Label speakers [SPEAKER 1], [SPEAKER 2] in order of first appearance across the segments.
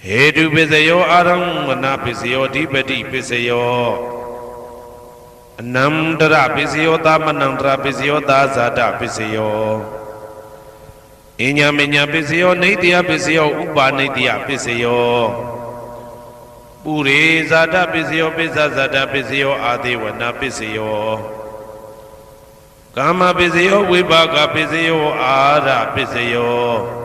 [SPEAKER 1] Hedu Pisayo Aramana Pisayo Dipati Pisayo Namdra Pisayo Tamanandra Pisayo Dazada Pisayo Inyaminya Pisayo Nidya Pisayo Upa Nidya Pisayo Puri Zada Pisayo Pisazada Pisayo Adiwana Pisayo Kama Pisayo Vibhaga Pisayo Ara Pisayo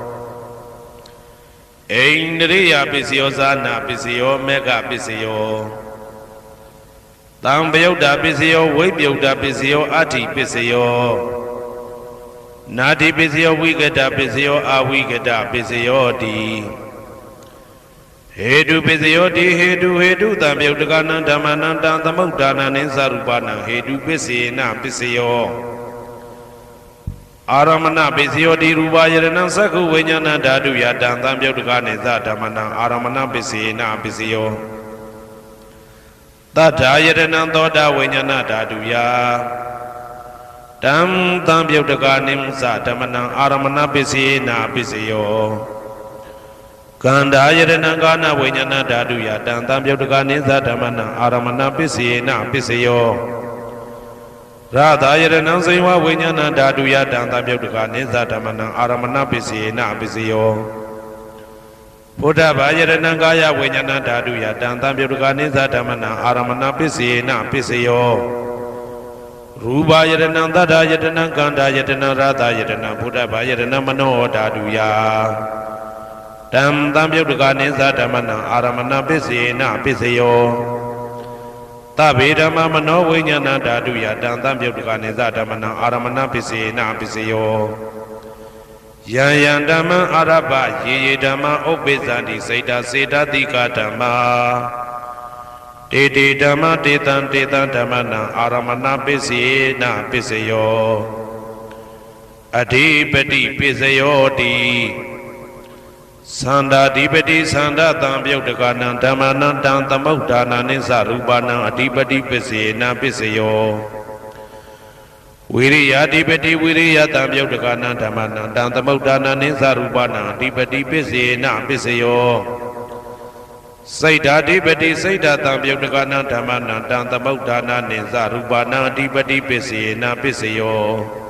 [SPEAKER 1] Indriya Pisayo Zana Pisayo Mega Pisayo Tambayuda Pisayo Vibhyuda Pisayo Ati Pisayo Nadi Pisayo Vigada Pisayo Avigada Pisayo Di Hedu Pisayo Di Hedu Tambayudagana Dhamananda Tamudana Ninsarupana Hedu Pisina Pisayo Aramana Pisayo Di Rubayarana Saku Vinyana Dadu Yadam Tambayudagane Zadamana Aramana Pisina Pisayo Tata Yadana Toda Vinyana Dadu Ya Tam Tambayudagane Zadamana Aramana Pisina Pisayo Kanda Yadana Gana Vinyana Dadu Yadam Tambayudagane Zadamana Aramana Pisina Pisayo Radha Yadana Saiva Vinyana Dadu Yadam Tambayudagane Zadamana Aramana Pisina Pisayo Buddha Yadana Gaya Vinyana Dadu Yadam Tambayudagane Zadamana Aramana Pisina Pisayo Ruba Yadana Dada Yadana Kanda Yadana Radha Yadana Buddha Yadana Mano Dadu Ya Tam Tambayudagane Zadamana Aramana Pisina Pisayo Tabidama Mano Vinyana Dadu Yadam Tambayudagane Zadamana Aramana Pisina Pisayo Yayandama Araba Yedama Obezandi Saita Seda Dika Dhamma Tete Dhamma Tetan Dhamana Aramana Pisina Pisayo Adipati Pisayo Di Sanda Dipati Sanda Tambayudagana Dhamana Tamudana Ninsarupana Adipati Pisina Pisayo Viriya Dipati Viriya Tambayudagana Dhamana Tamudana Ninsarupana Adipati Pisina Pisayo Saita Dipati Saita Tambayudagana Dhamana Tamudana Ninsarupana Adipati Pisina Pisayo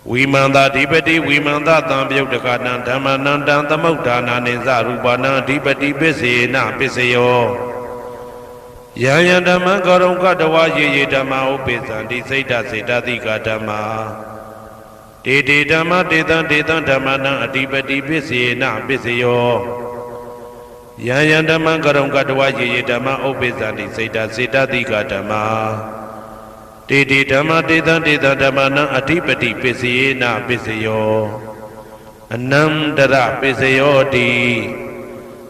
[SPEAKER 1] Vimanda Dipati Vimanda Tambayudagana Dhamana Tamudana Ninsarupana Adipati Pisina Pisayo Yayandama Garonga Dawa Ye Dhamma Upezandi Saita Saita Dika Dhamma Tete Dhamma Tetan Dhamana Adipati Pisina Pisayo Yayandama Garonga Dawa Ye Dhamma Upezandi Saita Saita Dika Dhamma Tete Dhamma Tetan Dhamana Adipati Pisina Pisayo Anandara Pisayo Di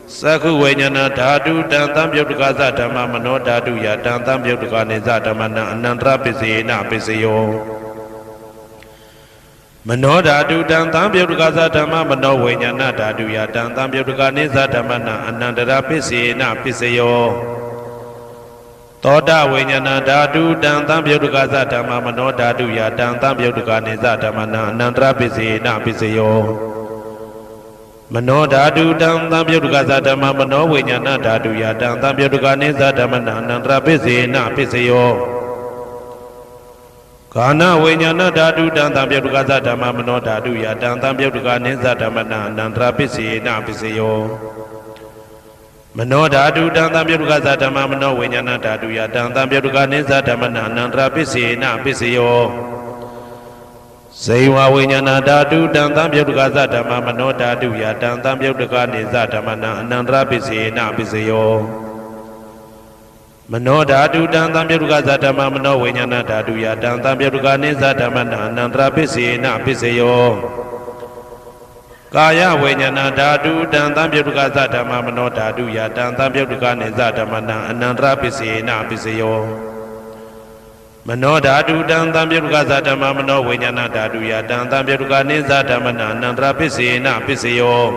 [SPEAKER 1] Saku Vinyana Dadu Dan Tambayudagaza Dhamma Mano Dadu Yadam Tambayudagane Zadamana Anandra Pisina Pisayo Mano Dadu Dan Tambayudagaza Dhamma Mano Vinyana Dadu Yadam Tambayudagane Zadamana Anandra Pisina Pisayo Toda Vinyana Dadu Dan Tambayudagaza Dhamma Mano Dadu Yadam Tambayudagane Zadamana Anandra Pisina Pisayo Mano Dadu Dan Tambayudagaza Dhamma Mano Vinyana Dadu Yadam Tambayudagane Zadamana Anandra Pisina Pisayo Kana Vinyana Dadu Dan Tambayudagaza Dhamma Mano Dadu Yadam Tambayudagane Zadamana Anandra Pisina Pisayo Mano Dadu Dan Tambayudagaza Dhamma Mano Vinyana Dadu Yadam Tambayudagane Zadamana Anandra Pisina Pisayo Saiva Vinyana Dadu Dan Tambayudagaza Dhamma Mano Dadu Yadam Tambayudagane Zadamana Anandra Pisina Pisayo Mano Dadu Dan Tambayudagaza Dhamma Mano Vinyana Dadu Yadam Tambayudagane Zadamana Anandra Pisina Pisayo Kaya Vinyana Dadu Dan Tambayudagaza Dhamma Mano Dadu Yadam Tambayudagane Zadamana Anandra Pisina Pisayo Mano Dadu Dan Tambayudagaza Dhamma Mano Vinyana Dadu Yadam Tambayudagane Zadamana Anandra Pisina Pisayo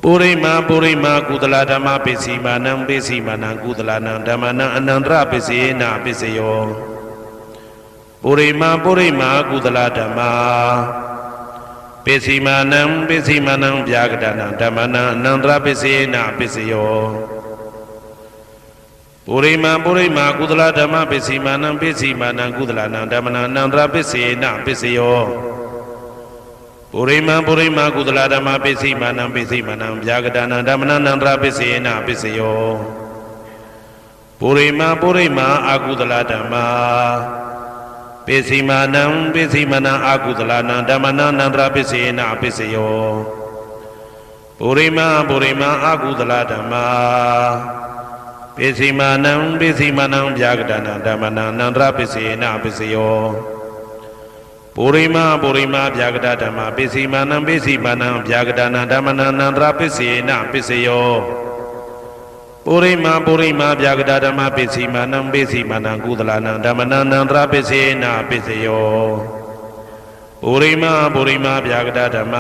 [SPEAKER 1] Purima Kudala Dhamma Pisimanam Pisimanam Kudalana Dhammana Anandra Pisina Pisayo. Purima Kudala Dhamma ပိစီမာနံပိစီမာနံဗျာကတနံဓမ္မနံအနန္တရပိစေနပိစယောပုရိမာပုရိမာကုသလဓမ္မပိစီမာနံပိစီမာနံကုသလနံဓမ္မနံအနန္တရပိစေနပိစယောပုရိမာပုရိမာကုသလဓမ္မပိစီမာနံပိစီမာနံဗျာကတနံဓမ္မနံအနန္တရပိစေနပိစယောပုရိမာပုရိမာအကုသလဓမ္မပိစီမာနံပိစီမာနံအကုသလနံဓမ္မနံအနန္တရပိစေနပိစယောပုရိမာပုရိမာအကုသလဓမ္မပိစီမာနံပိစီမာနံဗျာကတနံဓမ္မနံအနန္တရပိစေနပိစယောပုရိမာပုရိမာဗျာကတဓမ္မပိစီမာနံပိစီမာနံဗျာကတနံဓမ္မနံအနန္တရပိစေနပိစယောပုရိမာပုရိမာဗျာကတဓမ္မပိစီမာနံပိစီမာနံကုသလနံဓမ္မနံအနန္တရပိစေနပိစယောပုရိမာပုရိမာဗျာကတဓမ္မ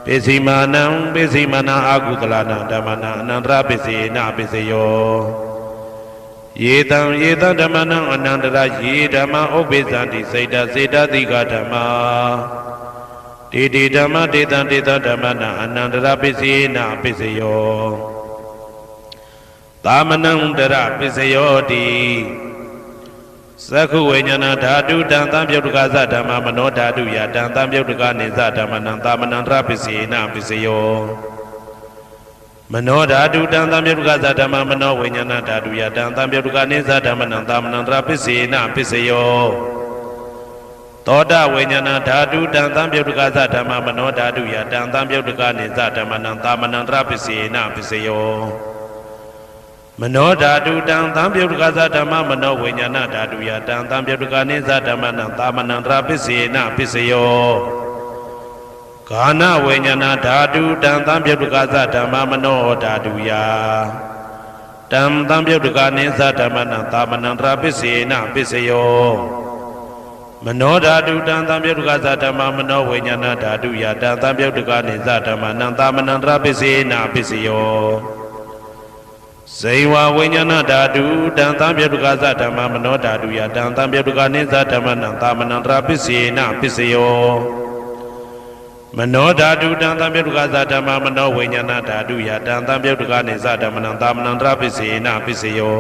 [SPEAKER 1] ပိစီမာနံပိစီမာနံအကုသလနံဓမ္မနံအနန္တရပိစေနပိစယောယေတံယေတံဓမ္မနံအနန္တရယေဓမ္မဥပ္ပိသန္တိစေတစေတတိကဓမ္မတေတိဓမ္မတေတံတေတဓမ္မနံအနန္တရပိစေနပိစယောသာမနံတရပိစယောတိသက္ခုဝိညာဏဓာတုတံသံပြုတ်တကသဓမ္မမနောဓာတုယတံသံပြုတ်တကနေသဓမ္မနံသာမနံတရပိစေနပိစယောမနောဓာတုတံသံပြုတ်တကသဓမ္မမနောဝိညာဏဓာတုယတံသံပြုတ်တကနေသဓမ္မနံသာမနံတရပိစေနပိစယောသောတဝိညာဏဓာတုတံသံပြုတ်တကသဓမ္မမနောဓာတုယတံသံပြုတ်တကနေသဓမ္မနံသာမနံတရပိစေနပိစယောမနောဓာတုတံသံပြုတ်တကသဓမ္မမနောဝိညာဏဓာတုယတံသံပြုတ်တကနေသဓမ္မနံသာမနံတရပိစေနပိစယောဂာနဝိညာဏဓာတုတံသံပြုတ်တကသဓမ္မမနောဓာတုယတံသံပြုတ်တကနေသဓမ္မနံသာမနံတရပိစေနပိစယောမနောဓာတုတံသံပြုတ်တကသဓမ္မမနောဝိညာဏဓာတုယတံသံပြုတ်တကနေသဓမ္မနံသာမနံတရပိစေနပိစယောဇိဝဝိညာဏဓာတုတံသံပြုတ်တကသဓမ္မမနောဓာတုယတံသံပြုတ်တကနေသဓမ္မနံသာမနံတရပိစေနပိစယောမနောဓာတုတံသံပြုတ်တကသဓမ္မမနောဝိညာဏဓာတုယတံသံပြုတ်တကနေသဓမ္မနံသာမနံတရပိစေနပိစယော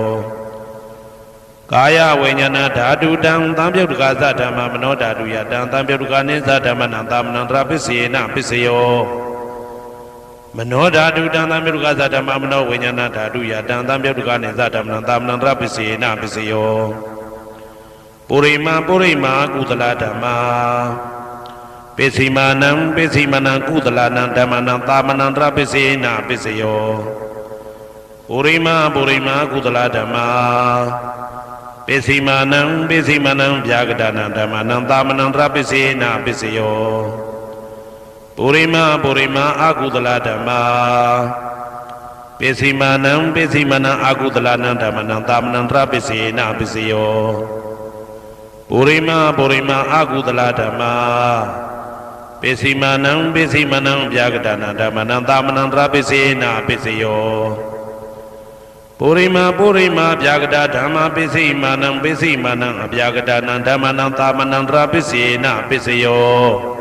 [SPEAKER 1] ကာယဝိညာဏဓာတုတံသံပြုတ်တကသဓမ္မမနောဓာတုယတံသံပြုတ်တကနေသဓမ္မနံသာမနံတရပိစေနပိစယောမနောဓာတုတံသံပြုတ်တကသဓမ္မမနောဝိညာဏဓာတုယတံသံပြုတ်တကနေသဓမ္မနံသာမနံတရပိစေနပိစယောပုရိမာပုရိမာကုသလဓမ္မပိစီမာနံပိစီမာနံကုသလနံဓမ္မနံသာမနံတရပိစေနပိစယောပုရိမာပုရိမာကုသလဓမ္မပိစီမာနံပိစီမာနံဗျာကတနံဓမ္မနံသာမနံတရပိစေနပိစယောပုရိမာပုရိမာအကုသလဓမ္မပိစီမာနံပိစီမာနံအကုသလနံဓမ္မနံသာမနံတရပိစေနပိစယောပုရိမာပုရိမာအကုသလဓမ္မပိစီမာနံပိစီမာနံဗျာကတနံဓမ္မနံသာမနံတရပိစေနပိစယောပုရိမာပုရိမာဗျာကတဓမ္မပိစီမာနံပိစီမာနံအဗျာကတနံဓမ္မနံသာမနံတရပိစေနပိစယော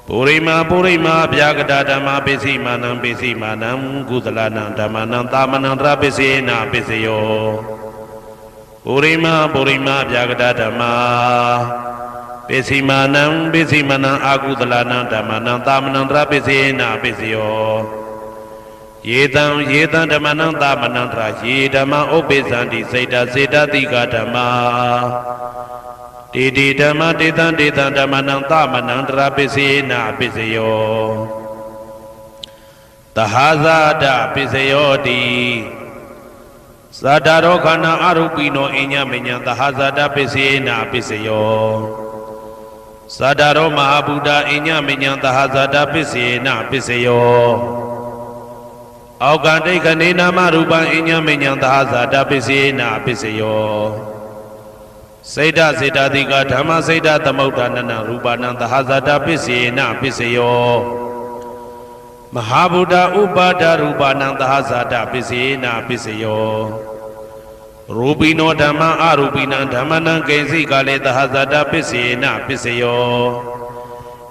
[SPEAKER 1] ပုရိမာပုရိမာဗျာကတဓမ္မပိစီမာနံပိစီမာနံကုသလနံဓမ္မနံသာမနံတရပိစေနပိစယောပုရိမာပုရိမာဗျာကတဓမ္မပိစီမာနံပိစီမာနံအာကုသလနံဓမ္မနံသာမနံတရပိစေနပိစယောယေတံယေတံဓမ္မနံသာမနံတရယေဓမ္မဥပ္ပိသန္တိစေတစေတတိကဓမ္မတေတိဓမ္မတေတံတေတံဓမ္မနံသာမနံတရပိစေနပိစယောသဟာဇာတပိစယောတိသတ္တရောခန္ဓာအရုပိနောအညမညံသဟာဇာတပိစေနပိစယောသတ္တရောမဟာဗုဒ္ဓအညမညံသဟာဇာတပိစေနပိစယောအောက်ကတိခဏေနာမရူပံအညမညံသဟာဇာတပိစေနပိစယောစေတစေတတိကဓမ္မစေတသမုဋ္ဌာနနရူပနံသဟာဇာတပိစေနပိစယောမဟာဗုဒ္ဓဥပါဒရူပနံသဟာဇာတပိစေနပိစယောရူပိနောဓမ္မအရူပိနံဓမ္မနံကိဉ္စိကလေသဟာဇာတပိစေနပိစယော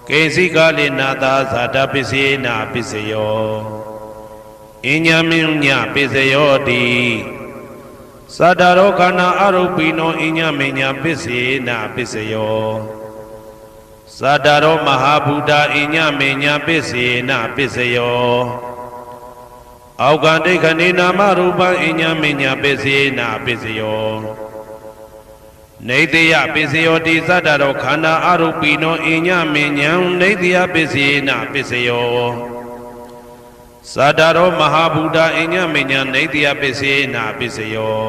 [SPEAKER 1] ကေစီကာလိနာသာဇာတပစ္စေနာပစ္စယောအညမင်းညပစ္စယောတိသတ္တရောခန္ဓာအရုပိနောအညမင်းညပစ္စေနာပစ္စယောသတ္တရောမဟာဗုဒ္ဓအညမင်းညပစ္စေနာပစ္စယောအောက်ကဒိဋ္ဌိနာမရူပံအညမင်းညပစ္စေနာပစ္စယောနေတယပစ္စယောတိသတ္တရောခန္ဓာအရုပိနောအညမင်းညံနေတယပစ္စေနာပစ္စယောသတ္တရောမဟာဗုဒ္ဓအညမညနေတယပစ္စေနာပစ္စယော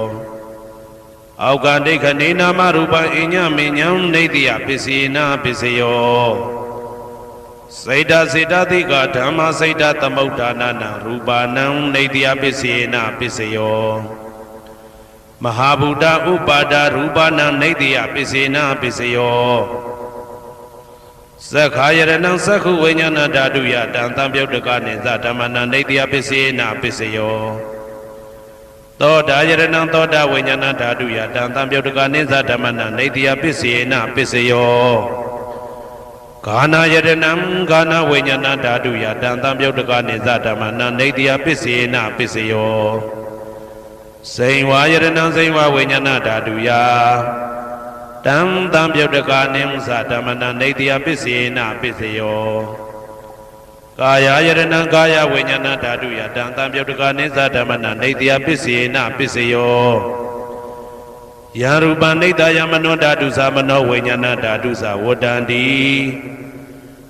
[SPEAKER 1] အောက်ကဒိဋ္ဌိနာမရူပံအညမညံနေတယပစ္စေနာပစ္စယောစေတစေတသိကဓမ္မစေတသမုဋ္ဌာနာနာရူပနံနေတယပစ္စေနာပစ္စယောမဟာဗုဒ္ဓဥပါဒရူပနံနေတယပစ္စေနာပစ္စယောသက္ခာယရဏံသက္ခုဝိညာဏဓာတုယတံသံပြုတ်တကနေသဓမ္မနံနေတယပစ္စေနာပစ္စယောသောတာယရဏံသောတာဝိညာဏဓာတုယတံသံပြုတ်တကနေသဓမ္မနံနေတယပစ္စေနာပစ္စယောဂာနာယရဏံဂာနာဝိညာဏဓာတုယတံသံပြုတ်တကနေသဓမ္မနံနေတယပစ္စေနာပစ္စယောစိန်ဝါယရဏံစိန်ဝါဝိညာဏဓာတုယတံသံပြုတ်တကနေသဓမ္မနံနေတယပစ္စေနာပစ္စယောကာယယရဏံကာယဝိညာဏဓာတုယတံသံပြုတ်တကနေသဓမ္မနံနေတယပစ္စေနာပစ္စယောယံရူပံနေတယမနောဓာတုသမနောဝိညာဏဓာတုသဝတ္တန္တိ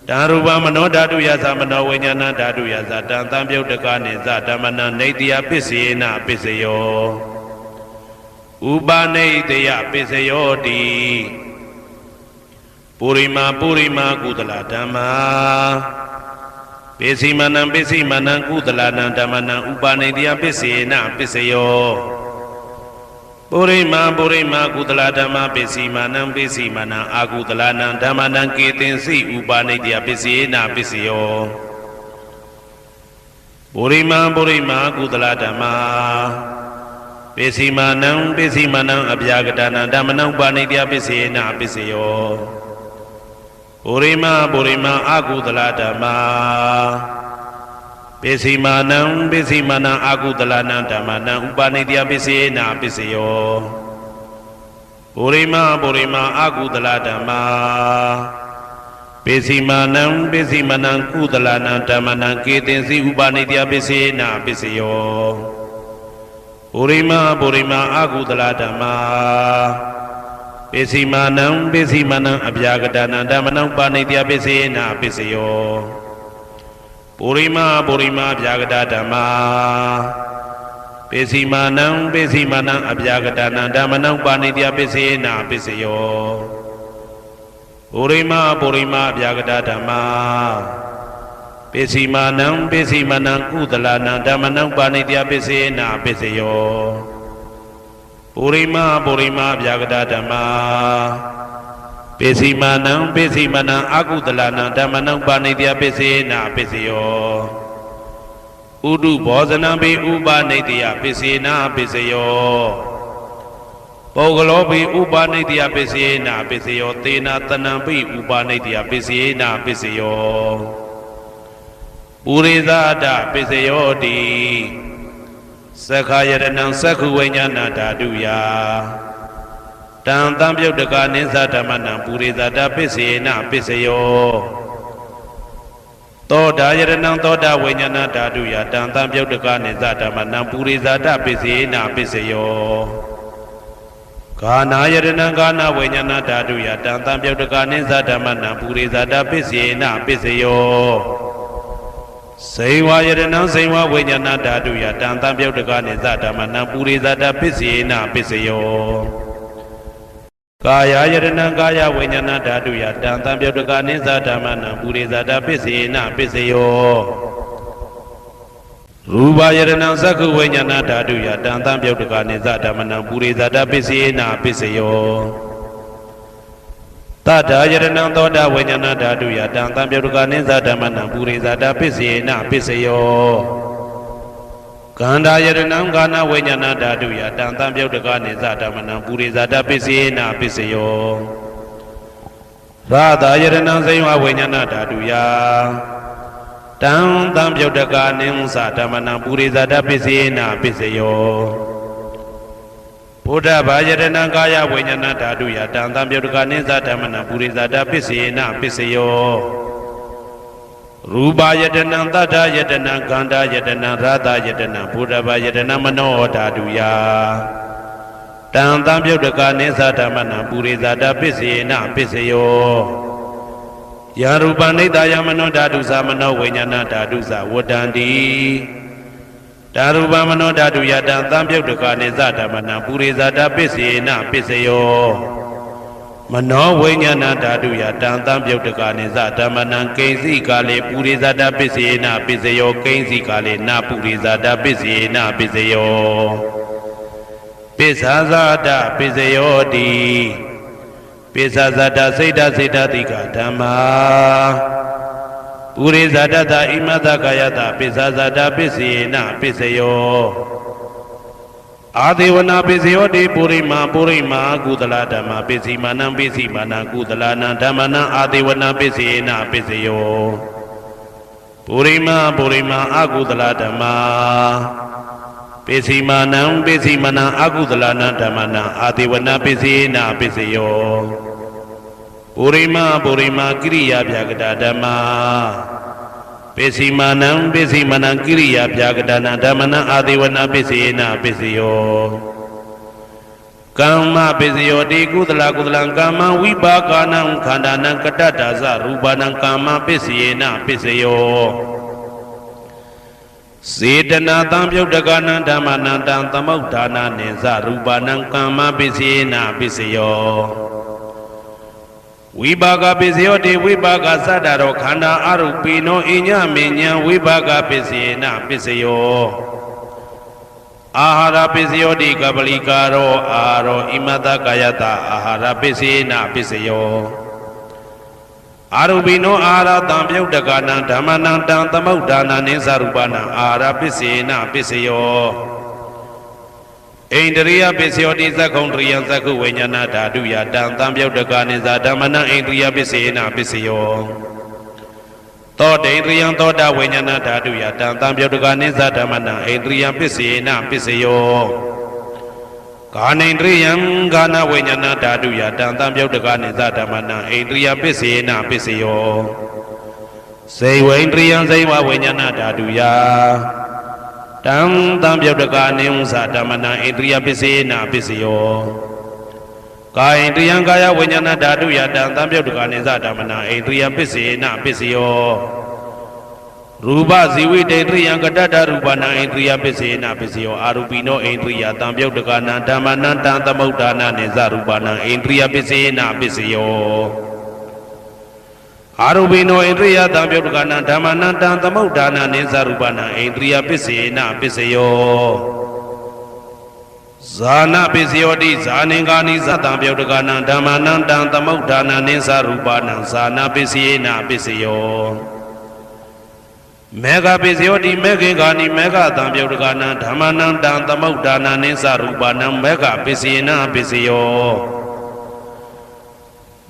[SPEAKER 1] တံရူပမနောဓာတုယသမနောဝိညာဏဓာတုယသတံသံပြုတ်တကနေသဓမ္မနံနေတယပစ္စေနာပစ္စယောဥပနိတယပစ္စယောတိပုရိမာပုရိမာကုသလဓမ္မာပိစိမနံပိစိမနံကုသလနံဓမ္မနံဥပနိတယပစ္စေနာပစ္စယောပုရိမာပုရိမာကုသလဓမ္မာပိစိမနံပိစိမနံအာကုသလနံဓမ္မနံကေတင်စိဥပနိတယပစ္စေနာပစ္စယောပုရိမာပုရိမာကုသလဓမ္မာပိစိမနံပိစိမနံအပြာကတနံဓမ္မနံဥပနိတယပစ္စေနာပစ္စယောပုရိမာပုရိမာအာကုသလဓမ္မာပိစိမနံပိစိမနံအာကုသလနံဓမ္မနံဥပနိတယပစ္စေနာပစ္စယောပုရိမာပုရိမာအာကုသလဓမ္မာပိစိမနံပိစိမနံကုသလနံဓမ္မနံကေတင်စီဥပနိတယပစ္စေနာပစ္စယောပုရိမာပုရိမာအာကုသလဓမ္မာပိစိမနံပိစိမနံအပြာကတနံဓမ္မနံဥပနိတယပစ္စေနာပစ္စယောပုရိမာပုရိမာအပြာကတဓမ္မာပိစိမနံပိစိမနံအပြာကတနံဓမ္မနံဥပနိတယပစ္စေနာပစ္စယောပုရိမာပုရိမာအပြာကတဓမ္မာပိစိမနံပိစိမနံကုသလနံဓမ္မနံဥပနိတယပစ္စေနာပစ္စယောပုရိမာပုရိမာအပြာကတဓမ္မာပိစိမနံပိစိမနံအာကုသလနံဓမ္မနံဥပနိတယပစ္စေနာပစ္စယောဥဒုဘောဇနံပိဥပနိတယပစ္စေနာပစ္စယောပုဂ္ဂလောပိဥပနိတယပစ္စေနာပစ္စယောသေနာတနံပိဥပနိတယပစ္စေနာပစ္စယောပုရိသဒပစ္စယောတိသက္ခာယရဏံသက္ခုဝိညာဏဓာတုယတံသံပြုတ်တကနိသဓမ္မနံပုရိသဒပစ္စေနာပစ္စယောသောတာယရဏံသောတာဝိညာဏဓာတုယတံသံပြုတ်တကနိသဓမ္မနံပုရိသဒပစ္စေနာပစ္စယောဂာနာယရဏံဂာနာဝိညာဏဓာတုယတံသံပြုတ်တကနိသဓမ္မနံပုရိသဒပစ္စေနာပစ္စယောစေဝါယရဏံစေဝါဝိညာဏဓာတုယတံသံပြုတ်တကနိသဓမ္မနံပုရိသဒပစ္စေနာပစ္စယောကာယယရဏံကာယဝိညာဏဓာတုယတံသံပြုတ်တကနိသဓမ္မနံပုရိသဒပစ္စေနာပစ္စယောရူပယရဏံသက္ခုဝိညာဏဓာတုယတံသံပြုတ်တကနိသဓမ္မနံပုရိသဒပစ္စေနာပစ္စယောတတယရဏံသောတာဝိညာဏဓာတုယတံသံပြုတ်တကနိသဓမ္မနံပုရိသဒပစ္စေနာပစ္စယောကန္တာယရဏံကာနဝိညာဏဓာတုယတံသံပြုတ်တကနိသဓမ္မနံပုရိသဒပစ္စေနာပစ္စယော ရာသာယရဏံစိဝဝိညာဏဓာတုယတံတံပြုတ်တကာနိဉ္စဓမ္မနံပုရိသတပစ္စေနပစ္စယောဘုဒ္ဓဘာယရဏံကာယဝိညာဏဓာတုယတံတံပြုတ်တကာနိဉ္စဓမ္မနံပုရိသတပစ္စေနပစ္စယောရူပယတနံတတ္ထယတနံခန္ဓာယတနံရာသယတနံဘုဒ္ဓဘာယတနံမနောဓာတုယတံတံပြုတ်တကာနိဉ္စဓမ္မနံပုရိသတပစ္စေနပစ္စယောယာရူပနိတယမနောဓာတုသမနောဝိညာဏဓာတုသဝတ္တန္တိဓာရူပမနောဓာတုယတံသံပြုတ်တကာနိသဓမ္မနံပုရိသတပစ္စေနပစ္စယောမနောဝိညာဏဓာတုယတံသံပြုတ်တကာနိသဓမ္မနံကိဉ္စီကာလေပုရိသတပစ္စေနပစ္စယောကိဉ္စီကာလေနပုရိသတပစ္စေနပစ္စယောပစ္ဆာဇာတပစ္စယောတိပိစ္ဆဇာတစိတ်တစိတ်တတိကဓမ္မာပုရိဇာတတဣမတကာယတပိစ္ဆဇာတပစ္စေနပစ္စယောအာဒေဝနာပစ္စယောတိပုရိမာကုသလဓမ္မပစ္စည်းမာနံပစ္စည်းမာနံကုသလနံဓမ္မနံအာဒေဝနာပစ္စေနပစ္စယောပုရိမာအကုသလဓမ္မာပစ္စည်းမာနံပစ္စည်းမာနံအကုသလနံဓမ္မနံအာဒေဝနာပစ္စေနပစ္စယောပုရိမာကိရိယာဗျာကတာဓမ္မာပစ္စည်းမာနံကိရိယာဗျာကတာနံဓမ္မနံအာဒေဝနာပစ္စေနပစ္စယောကမ္မပစ္စယောတိကုသလကမ္မဝိပါကနံခန္ဓာနံကတ္တတာသရူပနံကမ္မပစ္စေနပစ္စယောစေတနာတံပြုတ်တကနံဓမ္မနံတံသမုဋ္ဌာနာနိသရူပနံကမ္မပစ္စေနပစ္စယောဝိပါကပစ္စယောတိဝိပါကသတ္တရောခန္ဓာအရုပိနောအညမဉ္ဇံဝိပါကပစ္စေနပစ္စယောအာဟာရပစ္စယောတိကပလိကာရောအာရောဣမတကာယတအာဟာရပစ္စေနပစ္စယောအာရုပိနောအာဟာရတံပြုတ်တကနံဓမ္မနံတံသမုဋ္ဌာနာနိသရူပနံအာဟာရပစ္စေနပစ္စယောဣန္ဒရိယပစ္စယောတိသက္ကုံတရိယသက္ကုဝိညာဏဓာတုယတံသံပြုတ်တကနိသဓမ္မနံဣန္ဒရိယပစ္စေနပစ္စယောသောတေန္ဒရိယသောတဝိညာဏဓာတုယတံသံပြုတ်တကနိသဓမ္မနံဣန္ဒရိယပစ္စေနပစ္စယောကာနိန္ဒရိယကာနဝိညာဏဓာတုယတံသံပြုတ်တကနိသဓမ္မနံဣန္ဒရိယပစ္စေနပစ္စယောစေဝိန္ဒရိယစေဝဝိညာဏဓာတုယတံသံပြုတ်တကနိဉ္စဓမ္မနံဣန္ဒရိယပစ္စေနပစ္စယောကာယိန္ဒရိယကာယဝိညာဏဓာတုယတံသံပြုတ်တကနိဉ္စဓမ္မနံဣန္ဒရိယပစ္စေနပစ္စယောရူပဇီဝိတေန္ဒရိယကတ္တရူပနံဣန္ဒရိယပစ္စေနပစ္စယောအာရူပိနောဣန္ဒရိယတံပြုတ်တကနံဓမ္မနံတံသမုဋ္ဌာနာနိသရူပနံဣန္ဒရိယပစ္စေနပစ္စယောအာရူပိနောဣန္ဒရိယတံပြုတ်တကနံဓမ္မနံတံသမုဋ္ဌာနာနိသရူပနံဣန္ဒရိယပစ္စေနပစ္စယောဇာနပစ္စယောတိဇာနိကာနိသတံပြုတ်တကနံဓမ္မနံတံသမုဋ္ဌာနာနိသရူပနံဇာနပစ္စေနပစ္စယောမေဃပစ္စယောတိမေခေကာနိမေဃတံပြုတ်တကနံဓမ္မနံတံသမုဋ္ဌာနာနိသရူပနံမေဃပစ္စေနပစ္စယော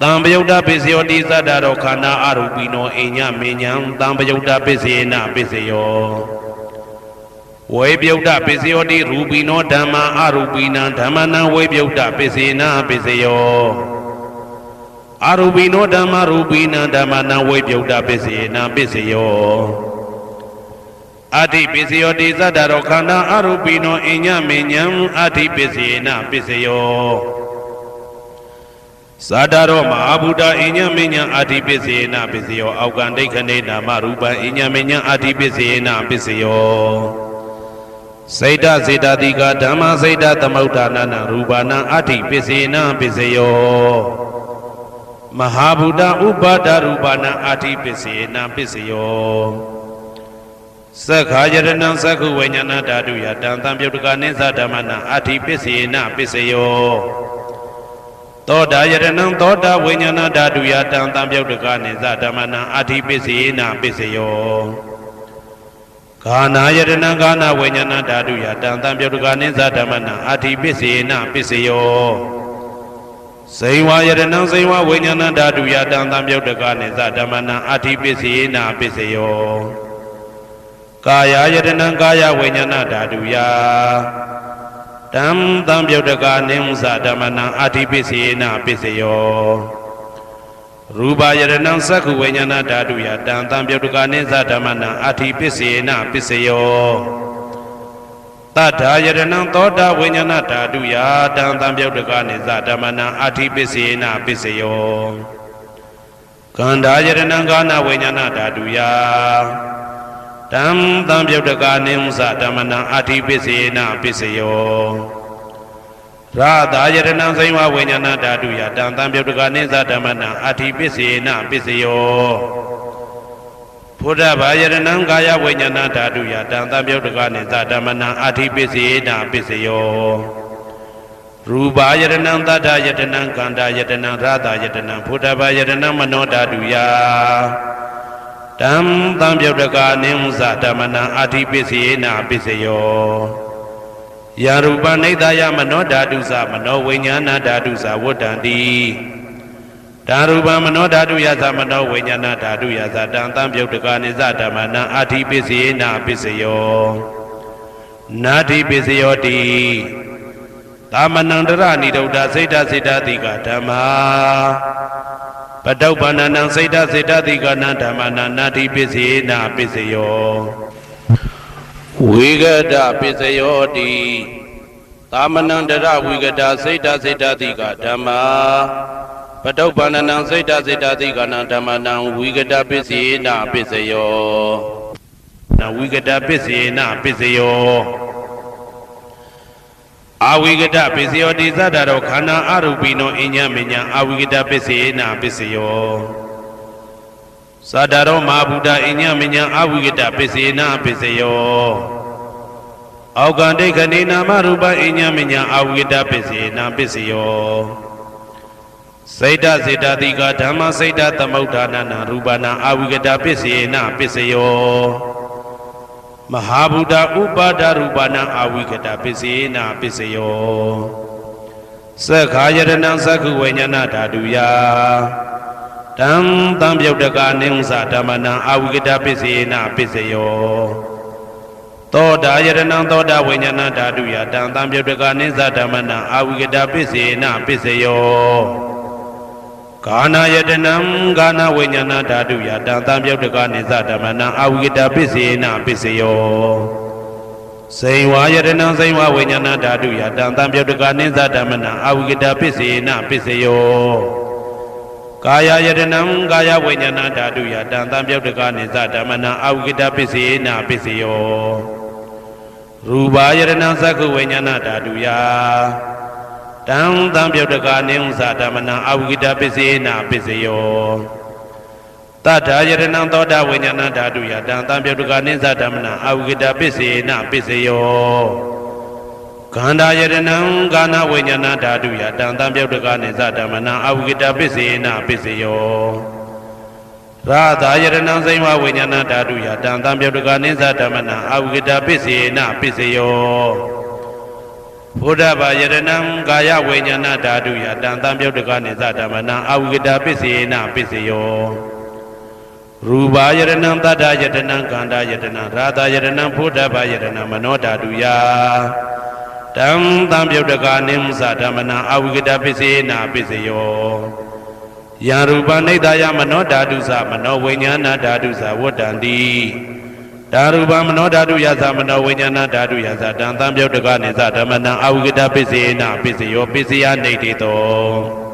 [SPEAKER 1] တံပယုတ်တပစ္စယောတိသတ္တရောခန္ဓာအရူပိနောအိညမေညံတံပယုတ်တပစ္စေနပစ္စယောဝေပယုတ်တပစ္စယောတိရူပိနောဓမ္မာအရူပိနံဓမ္မနံဝေပယုတ်တပစ္စေနပစ္စယောအရူပိနောဓမ္မာရူပိနံဓမ္မနံဝေပယုတ်တပစ္စေနပစ္စယောအဋ္ဌိပစ္စယောတိသတ္တရောခန္ဓာအရူပိနောအိညမေညံအဋ္ဌိပစ္စေနပစ္စယောဇာတရောမဟာဗုဒ္ဓအိညမေညံအဋ္ဌိပစ္စေနပစ္စယောအောက်ကံဒိဋ္ဌနေနာမရူပံအိညမေညံအဋ္ဌိပစ္စေနပစ္စယောစိတ်တစေတတိကဓမ္မစိတ်တသမုဋ္ဌာနာနရူပနံအဋ္ဌိပစ္စေနပစ္စယောမဟာဗုဒ္ဓဥပါဒရူပနံအဋ္ဌိပစ္စေနပစ္စယောသက္ခာယရဏံသက္ခုဝိညာဏဓာတုယတံသံပြုတ်တကနိသဓမ္မနံအဋ္ဌိပစ္စေနပစ္စယောသောတာယရဏံသောတာဝိညာဏဓာတုယတံသံပြုတ်တကနိသဓမ္မနံအဋ္ဌိပစ္စေနပစ္စယောဂာနာယရဏံဂာနာဝိညာဏဓာတုယတံသံပြုတ်တကနိသဓမ္မနံအဋ္ဌိပစ္စေနပစ္စယော စိန်ဝါယတနံစိန်ဝါဝိညာဏဓာတုယတံသံပြုတ်တကနိသဓမ္မနံအာတိပစ္စေနာပစ္စယောကာယယတနံကာယဝိညာဏဓာတုယတံသံပြုတ်တကနိသဓမ္မနံအာတိပစ္စေနာပစ္စယောရူပယတနံသက္ခုဝိညာဏဓာတုယတံသံပြုတ်တကနိသဓမ္မနံအာတိပစ္စေနာပစ္စယောတထာယတနံသောတာဝိညာဏဓာတုယတံသံပြုတ်တကနိသဓမ္မနံအာတိပစ္စေနာပစ္စယောကန္ဓာယတနံကာနဝိညာဏဓာတုယတံသံပြုတ်တကနိသဓမ္မနံအာတိပစ္စေနာပစ္စယောရာသာယတနံစိဝဝိညာဏဓာတုယတံသံပြုတ်တကနိသဓမ္မနံအာတိပစ္စေနာပစ္စယောဘုဒ္ဓဘာယတနံကာယဝိညာဏဓာတုယတံသံပြုတ်တကနိသဓမ္မနံအာတိပစ္စေနာပစ္စယောရူပယတနံသတ္တယတနံကန္တာယတနံရာသာယတနံဘုဒ္ဓဘာယတနံမနောဓာတုယတံသံပြုတ်တကနိသဓမ္မနံအာတိပစ္စေနာပစ္စယောယရူပနိဒာယမနောဓာတုသမနောဝိညာဏဓာတုသဝတ္တံတိဓာရူပမနောဓာတုယသမနောဝိညာဏဓာတုယသတံသံပြုတ်တကနိသဓမ္မနံအာတိပစ္စေနာပစ္စယောနာတိပစ္စယောတိသာမဏံတရဏိဒုဒ္ဓစိတ်တစေတတိကဓမ္မာပတုပ္ပန္နံစိတ်တစေတတိကနံဓမ္မနံနာတိပစ္စေနာပစ္စယောဝိဂဒပစ္စယောတိသာမဏံတရဝိဂဒစိတ်တစေတတိကဓမ္မာပတုပ္ပန္နံစိတ်တစေတတိကနံဓမ္မနံဝိဂဒပစ္စေနာပစ္စယောနဝိဂဒပစ္စေနာပစ္စယောအာဝိကတပစ္စယောတိသတ္တရောခန္ဓာအရူပိနောအညမညာအာဝိကတပစ္စေနာပစ္စယောသတ္တရောမဟာဗုဒ္ဓအညမညာအာဝိကတပစ္စေနာပစ္စယောအောက်ကန္တိခဏိနာမရူပအညမညာအာဝိကတပစ္စေနာပစ္စယောစိတ်တစေတတိကဓမ္မစိတ်တသမုဋ္ဌာနနာရူပနာအာဝိကတပစ္စေနာပစ္စယောမဟာဗုဒ္ဓဥပါဒရူပနာအာဝိကတပစ္စေနာပစ္စယောသက္ခာယတနံသက္ခုဝိညာဏဓာတုယတံသံပြုတ်တကနိသဓမ္မနံအာဝိကတပစ္စေနာပစ္စယောသောတာယတနံသောတာဝိညာဏဓာတုယတံသံပြုတ်တကနိသဓမ္မနံအာဝိကတပစ္စေနာပစ္စယောကာနာယတနံကာနဝိညာဏဓာတုယတံသံပြုတ်တကနိသဓမ္မနံအာဝိကတပစ္စေနာပစ္စယောစိန်ဝါယတနံစိန်ဝဝိညာဏဓာတုယတံသံပြုတ်တကနိသဓမ္မနံအာဝိကတပစ္စေနာပစ္စယောကာယယတနံကာယဝိညာဏဓာတုယတံသံပြုတ်တကနိသဓမ္မနံအာဝိကတပစ္စေနာပစ္စယောရူပယတနံသက္ခုဝိညာဏဓာတုယတံသံပြုတ်တကနိသဓမ္မနံအာဝိကတပစ္စေနာပစ္စယောတထာယတနံသောတာဝိညာဏဓာတုယတံသံပြုတ်တကနိသဓမ္မနံအာဝိကတပစ္စေနာပစ္စယောကန္ဓာယတနံကာနဝိညာဏဓာတုယတံသံပြုတ်တကနိသဓမ္မနံအာဝိကတပစ္စေနာပစ္စယောရာသာယတနံစိဝဝိညာဏဓာတုယတံသံပြုတ်တကနိသဓမ္မနံအာဝိကတပစ္စေနာပစ္စယောဘုဒ္ဓဘာယတနံကာယဝိညာဏဓာတုယတံသံပြုတ်တကနိသဓမ္မနံအာဝိကတပစ္စေနာပစ္စယောရူပယတနံတတ္တယတနံကန္တာယတနံရာသာယတနံဘုဒ္ဓဘာယတနံမနောဓာတုယတံသံပြုတ်တကနိသဓမ္မနံအာဝိကတပစ္စေနာပစ္စယောယံရူပနိဒာယမနောဓာတုသမနောဝိညာဏဓာတုသဝတ္တံတိဓာရူပမနောဓာတုယသမနောဝိညာဏဓာတုယသတံသံပြုတ်တကနိသဓမ္မနံအာဝိကတပစ္စေနာပစ္စယောပစ္စယနိဋ္ဌိတော